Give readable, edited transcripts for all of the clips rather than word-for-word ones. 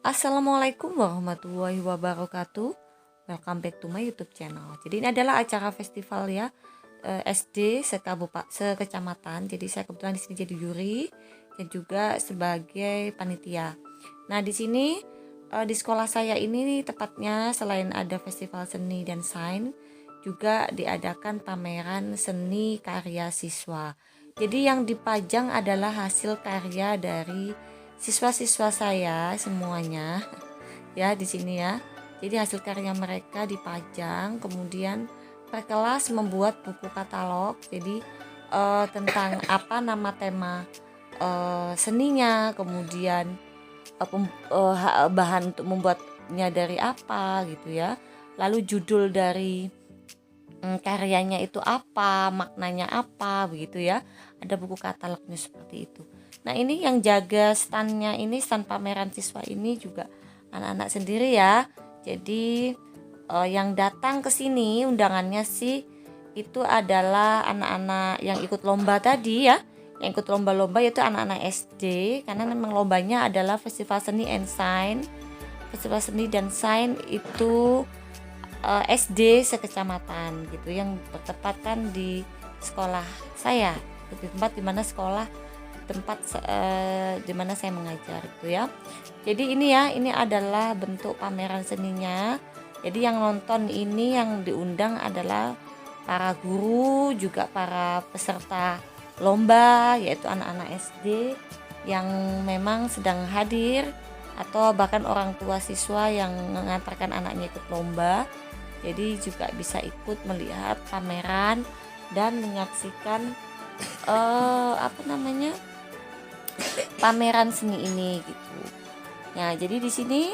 Assalamualaikum warahmatullahi wabarakatuh. Welcome back to my YouTube channel. Jadi ini adalah acara festival ya, SD sekecamatan. Jadi saya kebetulan di sini jadi juri dan juga sebagai panitia. Nah di sini di sekolah saya ini tepatnya selain ada festival seni dan sains, juga diadakan pameran seni karya siswa. Jadi yang dipajang adalah hasil karya dari siswa-siswa saya semuanya ya di sini ya. Jadi hasil karya mereka dipajang, kemudian per kelas membuat buku katalog. Jadi tentang apa nama tema seninya, kemudian bahan untuk membuatnya dari apa gitu ya. Lalu judul dari karyanya itu apa, maknanya apa begitu ya. Ada buku katalognya seperti itu. Nah ini yang jaga standnya ini, stand pameran siswa ini juga anak-anak sendiri ya. Jadi yang datang ke sini undangannya sih itu adalah anak-anak yang ikut lomba tadi ya. Yang ikut lomba-lomba yaitu anak-anak SD, karena memang lombanya adalah Festival Seni and Sains. Festival Seni dan Sains itu SD sekecamatan gitu, yang bertepatan di sekolah saya, di tempat dimana dimana saya mengajar gitu ya. Jadi ini ya, ini adalah bentuk pameran seninya. Jadi yang nonton ini, yang diundang adalah para guru, juga para peserta lomba, yaitu anak-anak SD yang memang sedang hadir, atau bahkan orang tua siswa yang mengantarkan anaknya ikut lomba. Jadi juga bisa ikut melihat pameran dan menyaksikan pameran seni ini gitu. Nah, jadi di sini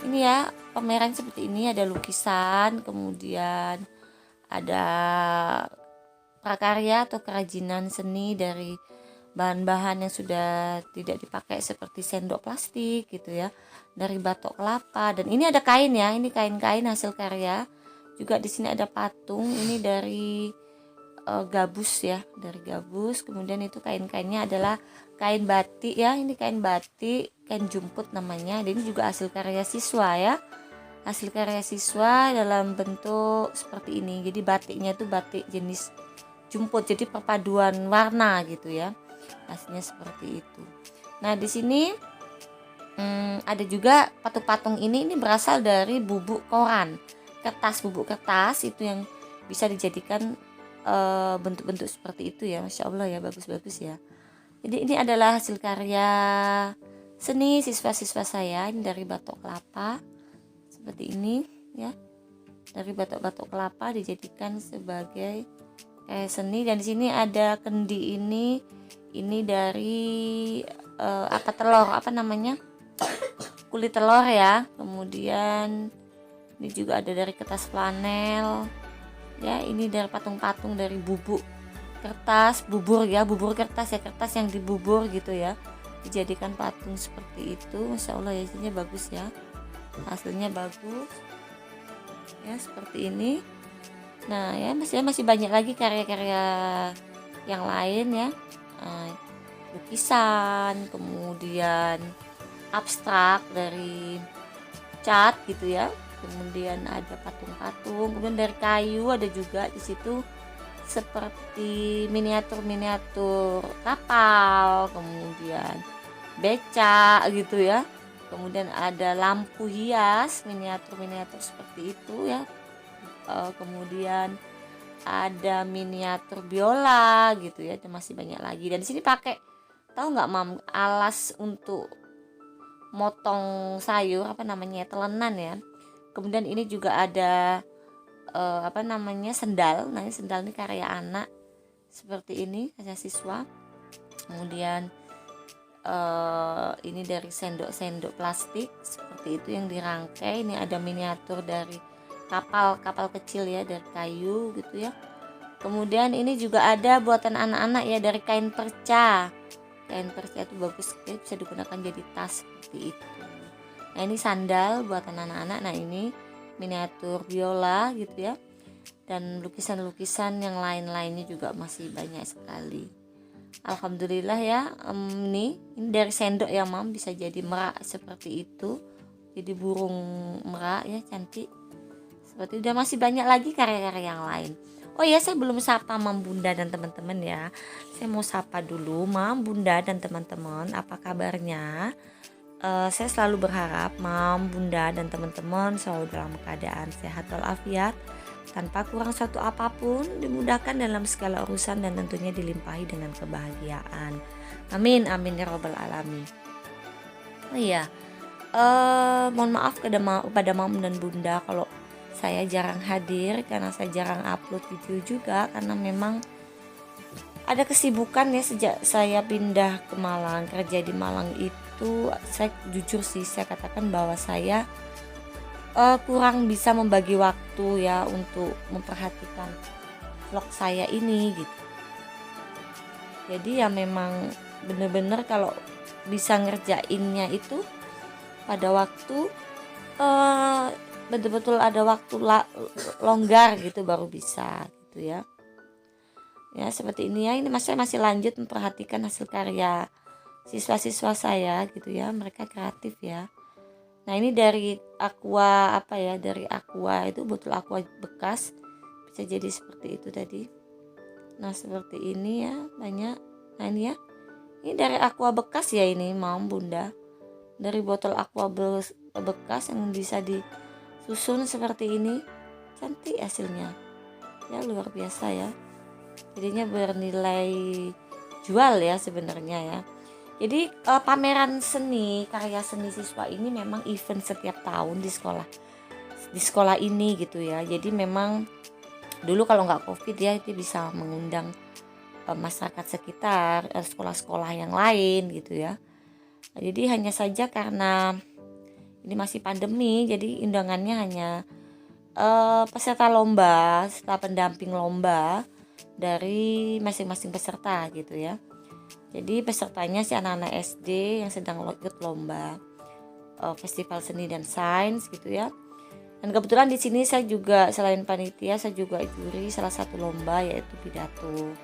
ini ya, pameran seperti ini, ada lukisan, kemudian ada prakarya atau kerajinan seni dari bahan-bahan yang sudah tidak dipakai seperti sendok plastik gitu ya, dari batok kelapa. Dan ini ada kain ya, ini kain-kain hasil karya. Juga di sini ada patung, ini dari gabus ya, dari gabus. Kemudian itu kain-kainnya adalah kain batik ya, ini kain batik, kain jumput namanya. Dan ini juga hasil karya siswa ya, hasil karya siswa dalam bentuk seperti ini. Jadi batiknya itu batik jenis jumput, jadi perpaduan warna gitu ya, hasilnya seperti itu. Nah di sini ada juga patung-patung ini berasal dari bubuk koran, bubuk kertas itu yang bisa dijadikan bentuk-bentuk seperti itu ya. Masya Allah ya, bagus-bagus ya. Jadi ini adalah hasil karya seni siswa-siswa saya, ini dari batok kelapa seperti ini ya, dari batok-batok kelapa dijadikan sebagai seni. Dan di sini ada kendi ini dari kulit telur ya. Kemudian ini juga ada dari kertas flanel ya, ini dari patung-patung dari bubuk kertas, bubur kertas ya, kertas yang dibubur gitu ya, dijadikan patung seperti itu. Masya Allah ya, hasilnya bagus ya, hasilnya bagus ya, seperti ini. Nah ya, masih banyak lagi karya-karya yang lain ya, lukisan, kemudian abstrak dari cat gitu ya, kemudian ada patung-patung, kemudian dari kayu ada juga di situ seperti miniatur kapal, kemudian beca gitu ya, kemudian ada lampu hias miniatur seperti itu ya, kemudian ada miniatur biola gitu ya, dan masih banyak lagi. Dan di sini pakai, tahu nggak Mam, alas untuk motong sayur, telenan ya. Kemudian ini juga ada sendal. Nah ini sendal, ini karya anak seperti ini, karya siswa. Kemudian ini dari sendok plastik seperti itu yang dirangkai. Ini ada miniatur dari kapal kecil ya, dari kayu gitu ya. Kemudian ini juga ada buatan anak-anak ya, dari kain perca. Kain perca itu bagus ya, bisa digunakan jadi tas seperti itu. Nah ini sandal buatan anak-anak. Nah ini miniatur biola gitu ya. dan lukisan-lukisan yang lain-lainnya juga masih banyak sekali. Alhamdulillah ya. Ini dari sendok ya Mam, bisa jadi merak seperti itu, jadi burung merak ya, cantik seperti itu. Dan masih banyak lagi karya-karya yang lain. Oh ya, saya belum sapa Mam, Bunda dan teman-teman ya. Saya mau sapa dulu Mam, Bunda dan teman-teman, apa kabarnya? Saya selalu berharap Mam, Bunda dan teman-teman selalu dalam keadaan sehat walafiat, tanpa kurang suatu apapun, dimudahkan dalam segala urusan dan tentunya dilimpahi dengan kebahagiaan. Amin amin ya robbal alamin. Oh iya, mohon maaf kepada Mam dan Bunda kalau saya jarang hadir, karena saya jarang upload video juga, karena memang ada kesibukan ya. Sejak saya pindah ke Malang, kerja di Malang itu, saya jujur sih saya katakan bahwa saya kurang bisa membagi waktu ya untuk memperhatikan vlog saya ini gitu. Jadi ya memang bener-bener kalau bisa ngerjainnya itu pada waktu betul-betul ada waktu longgar gitu baru bisa gitu ya. Ya seperti ini ya, ini saya masih lanjut memperhatikan hasil karya siswa-siswa saya gitu ya, mereka kreatif ya. Nah ini dari aqua dari aqua itu, botol aqua bekas, bisa jadi seperti itu tadi. Nah seperti ini ya, banyak. Nah ini ya, ini dari aqua bekas ya, ini Mam, Bunda, dari botol aqua bekas yang bisa disusun seperti ini. Cantik hasilnya ya, luar biasa ya, jadinya bernilai jual ya sebenarnya ya. Jadi pameran seni, karya seni siswa ini memang event setiap tahun di sekolah ini gitu ya. Jadi memang dulu kalau nggak COVID ya, itu bisa mengundang masyarakat sekitar, sekolah-sekolah yang lain gitu ya. Jadi hanya saja karena ini masih pandemi, jadi undangannya hanya peserta lomba serta pendamping lomba dari masing-masing peserta gitu ya. Jadi pesertanya si anak-anak SD yang sedang ikut lomba festival seni dan sains gitu ya. Dan kebetulan di sini saya juga selain panitia, saya juga juri salah satu lomba, yaitu pidato.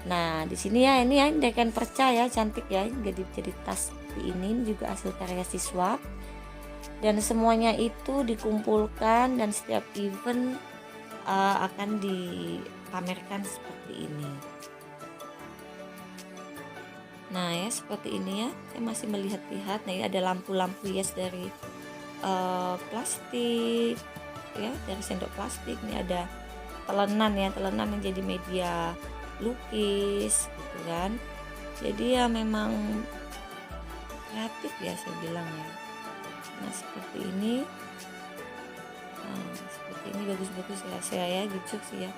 Nah di sini ya, ini ya dekan perca ya, cantik ya, jadi tas ini juga hasil karya siswa. Dan semuanya itu dikumpulkan dan setiap event akan dipamerkan seperti ini. Nah ya seperti ini ya, saya masih melihat-lihat. Nah ini ada lampu-lampu hias dari plastik ya, dari sendok plastik. Ini ada telenan ya, telenan yang jadi media lukis gitu kan. Jadi ya memang kreatif ya saya bilang ya. Nah seperti ini, bagus-bagus ya. Saya jujur sih ya,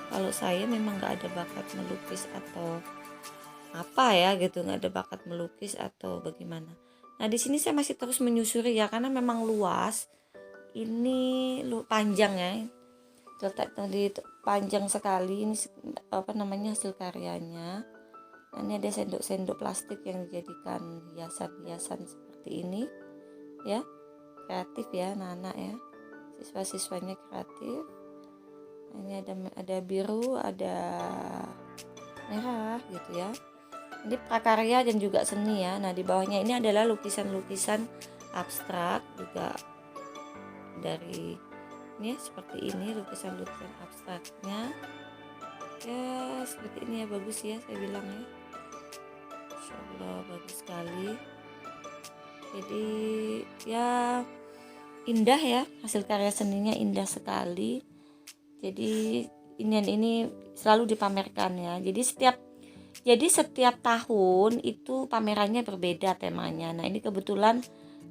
kalau saya memang nggak ada bakat melukis atau apa ya gitu, nggak ada bakat melukis atau bagaimana. Nah di sini saya masih terus menyusuri ya, karena memang luas, ini panjang ya, tadi panjang sekali ini hasil karyanya. Nah, ini ada sendok-sendok plastik yang dijadikan hiasan-hiasan seperti ini ya, kreatif ya anak-anak ya, siswa-siswanya kreatif. Nah, ini ada biru, ada merah gitu ya. Ini prakarya dan juga seni ya. Nah di bawahnya ini adalah lukisan-lukisan abstrak juga dari ini ya, seperti ini lukisan-lukisan abstraknya ya, seperti ini ya, bagus ya saya bilang ya, Masya Allah bagus sekali. Jadi ya indah ya, hasil karya seninya indah sekali. Jadi ini selalu dipamerkan ya. Jadi setiap tahun itu pamerannya berbeda temanya. Nah ini kebetulan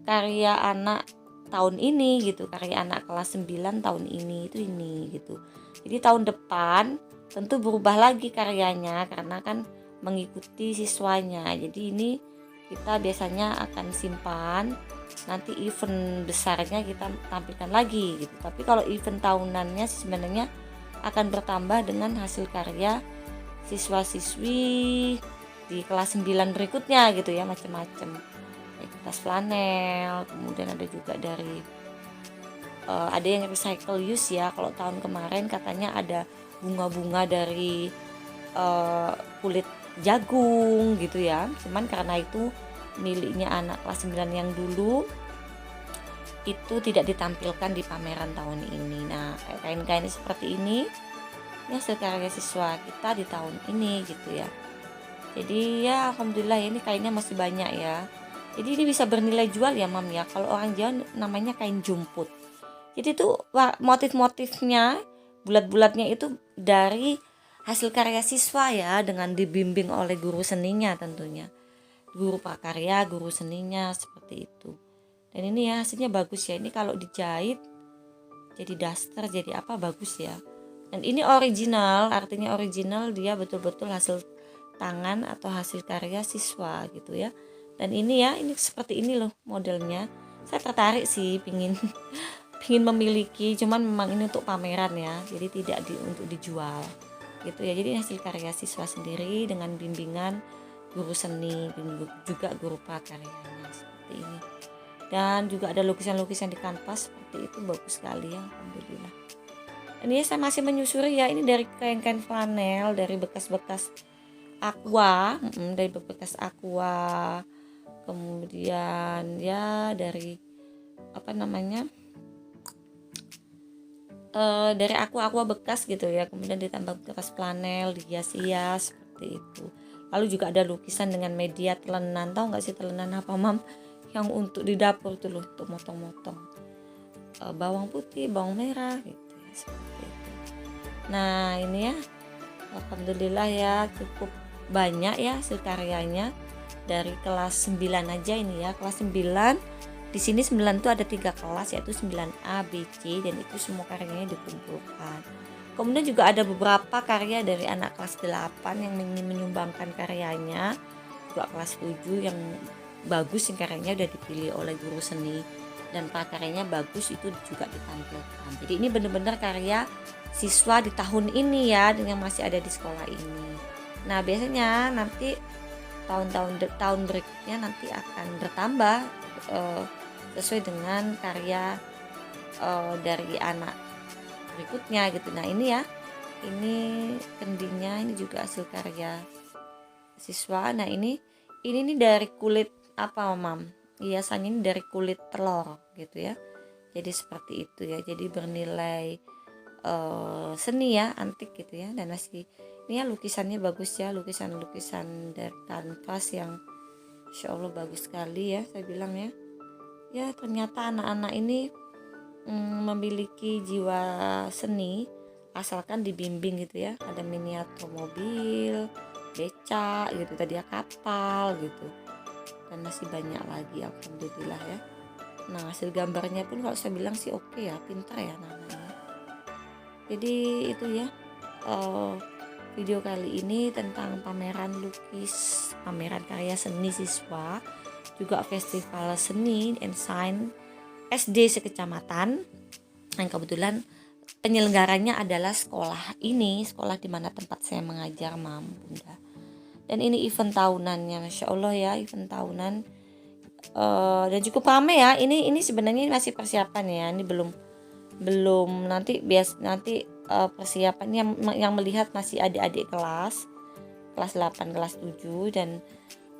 karya anak tahun ini gitu, karya anak kelas 9 tahun ini itu ini gitu. Jadi tahun depan tentu berubah lagi karyanya, karena kan mengikuti siswanya. Jadi ini kita biasanya akan simpan, nanti event besarnya kita tampilkan lagi gitu. Tapi kalau event tahunannya sebenarnya akan bertambah dengan hasil karya siswa-siswi di kelas 9 berikutnya gitu ya, macam-macam. Tas flanel, kemudian ada juga dari ada yang recycle use ya. Kalau tahun kemarin katanya ada bunga-bunga dari kulit jagung gitu ya. Cuman karena itu miliknya anak kelas 9 yang dulu, itu tidak ditampilkan di pameran tahun ini. Nah, kain-kain seperti ini ya hasil karya siswa kita di tahun ini gitu ya. Jadi ya alhamdulillah ya, ini kainnya masih banyak ya. Jadi ini bisa bernilai jual ya Mam ya. Kalau orang Jawa namanya kain jumput. Jadi itu motif-motifnya, bulat-bulatnya itu dari hasil karya siswa ya, dengan dibimbing oleh guru seninya tentunya. Guru prakarya, guru seninya seperti itu. Dan ini ya hasilnya bagus ya. Ini kalau dijahit jadi daster, jadi apa, bagus ya. Dan ini original, artinya original, dia betul-betul hasil tangan atau hasil karya siswa gitu ya. Dan ini ya, ini seperti ini loh modelnya. Saya tertarik sih, pingin memiliki, cuman memang ini untuk pameran ya, jadi tidak untuk dijual gitu ya. Jadi hasil karya siswa sendiri dengan bimbingan guru seni, juga guru prakaryanya seperti ini. Dan juga ada lukisan-lukisan di kanvas seperti itu, bagus sekali ya, alhamdulillah. Ini saya masih menyusuri ya, ini dari kain-kain flanel, dari bekas-bekas aqua, dari bekas aqua, kemudian ya dari apa namanya, dari aqua bekas gitu ya, kemudian ditambah bekas flanel, dihias-hias seperti itu. Lalu juga ada lukisan dengan media telenan, tahu nggak sih telenan apa Mam? Yang untuk di dapur tuh loh, untuk motong-motong bawang putih, bawang merah gitu ya, seperti itu. Nah ini ya, alhamdulillah ya, cukup banyak ya hasil karyanya dari kelas 9 aja ini ya. Kelas 9 di sini 9 itu ada 3 kelas, yaitu 9A, B, C, dan itu semua karyanya dikumpulkan. Kemudian juga ada beberapa karya dari anak kelas 8 yang ingin menyumbangkan karyanya, juga kelas 7 yang bagus, yang karyanya udah dipilih oleh guru seni dan prakaryanya bagus, itu juga ditampilkan. Jadi ini benar-benar karya siswa di tahun ini ya, yang masih ada di sekolah ini. Nah biasanya nanti tahun berikutnya nanti akan bertambah sesuai dengan karya dari anak berikutnya gitu. Nah ini ya, ini kendingnya, ini juga hasil karya siswa. Nah ini nih dari kulit apa Mam? Hiasannya ini dari kulit telur gitu ya. Jadi seperti itu ya. Jadi bernilai seni ya, antik gitu ya. Dan masih ini ya, lukisannya bagus ya, lukisan dari kanvas yang Insya Allah bagus sekali ya, saya bilang ya. Ya ternyata anak-anak ini memiliki jiwa seni asalkan dibimbing gitu ya. Ada miniatur mobil, becak gitu, tadi ya kapal gitu, dan masih banyak lagi, alhamdulillah ya. Nah hasil gambarnya pun kalau saya bilang sih oke ya, pintar ya namanya. Jadi itu ya video kali ini tentang pameran karya seni siswa, juga festival seni and sains SD sekecamatan, yang kebetulan penyelenggaranya adalah sekolah di mana tempat saya mengajar Mam Bunda. Dan ini event tahunannya, Masya Allah ya, event tahunan dan cukup ramai ya. Ini sebenarnya masih persiapan ya, ini belum nanti persiapan yang melihat masih adik-adik kelas 8, kelas 7, dan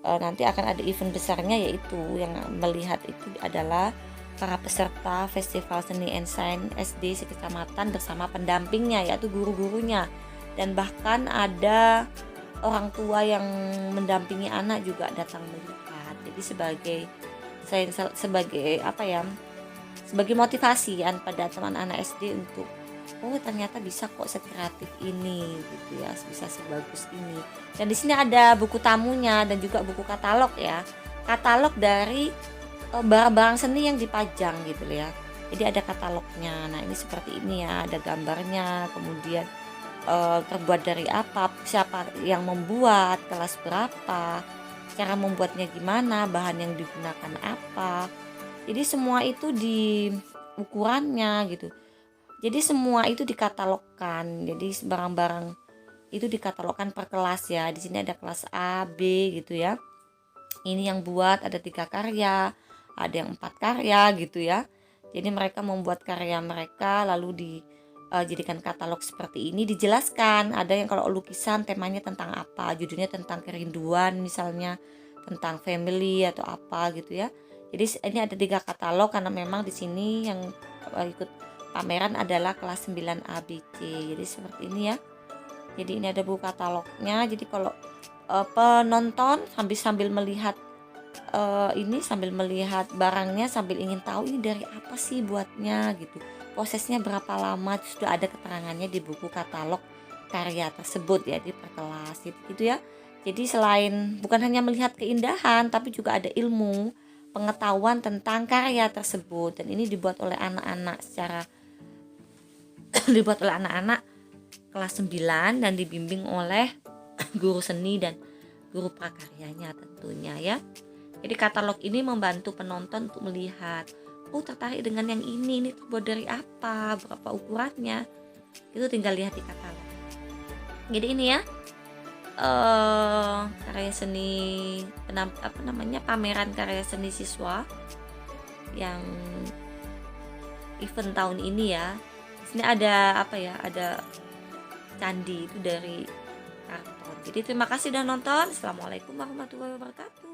nanti akan ada event besarnya, yaitu yang melihat itu adalah para peserta Festival Seni and Sains SD sekecamatan bersama pendampingnya, yaitu guru-gurunya, dan bahkan ada orang tua yang mendampingi anak juga datang melihat. Jadi sebagai motivasi pada teman anak SD untuk ternyata bisa kok sekreatif ini gitu ya, bisa sebagus ini. Dan di sini ada buku tamunya dan juga buku katalog ya, katalog dari barang-barang seni yang dipajang gitu ya. Jadi ada katalognya. Nah ini seperti ini ya, ada gambarnya, kemudian terbuat dari apa, siapa yang membuat, kelas berapa, cara membuatnya gimana, bahan yang digunakan apa. Jadi semua itu di ukurannya gitu. Jadi semua itu dikatalogkan. Jadi barang-barang itu dikatalogkan per kelas ya. Di sini ada kelas A, B gitu ya. Ini yang buat ada 3 karya, ada yang 4 karya gitu ya. Jadi mereka membuat karya mereka lalu dijadikan katalog seperti ini, dijelaskan. Ada yang kalau lukisan temanya tentang apa, judulnya tentang kerinduan misalnya, tentang family atau apa gitu ya. Jadi ini ada 3 katalog karena memang di sini yang ikut pameran adalah kelas 9 ABC. Jadi seperti ini ya. Jadi ini ada buku katalognya. Jadi kalau penonton sambil melihat sambil melihat barangnya, sambil ingin tahu ini dari apa sih buatnya gitu, prosesnya berapa lama, sudah ada keterangannya di buku katalog karya tersebut ya, di per kelas gitu ya. Jadi selain bukan hanya melihat keindahan, tapi juga ada ilmu pengetahuan tentang karya tersebut, dan ini dibuat oleh anak-anak dibuat oleh anak-anak kelas 9 dan dibimbing oleh guru seni dan guru prakaryanya tentunya ya. Jadi katalog ini membantu penonton untuk melihat, oh tertarik dengan yang ini terbuat dari apa, berapa ukurannya, itu tinggal lihat di katalog. Jadi ini ya karya seni pameran karya seni siswa yang event tahun ini ya. Di sini ada ada candi itu dari karton. Jadi terima kasih sudah nonton. Assalamualaikum warahmatullahi wabarakatuh.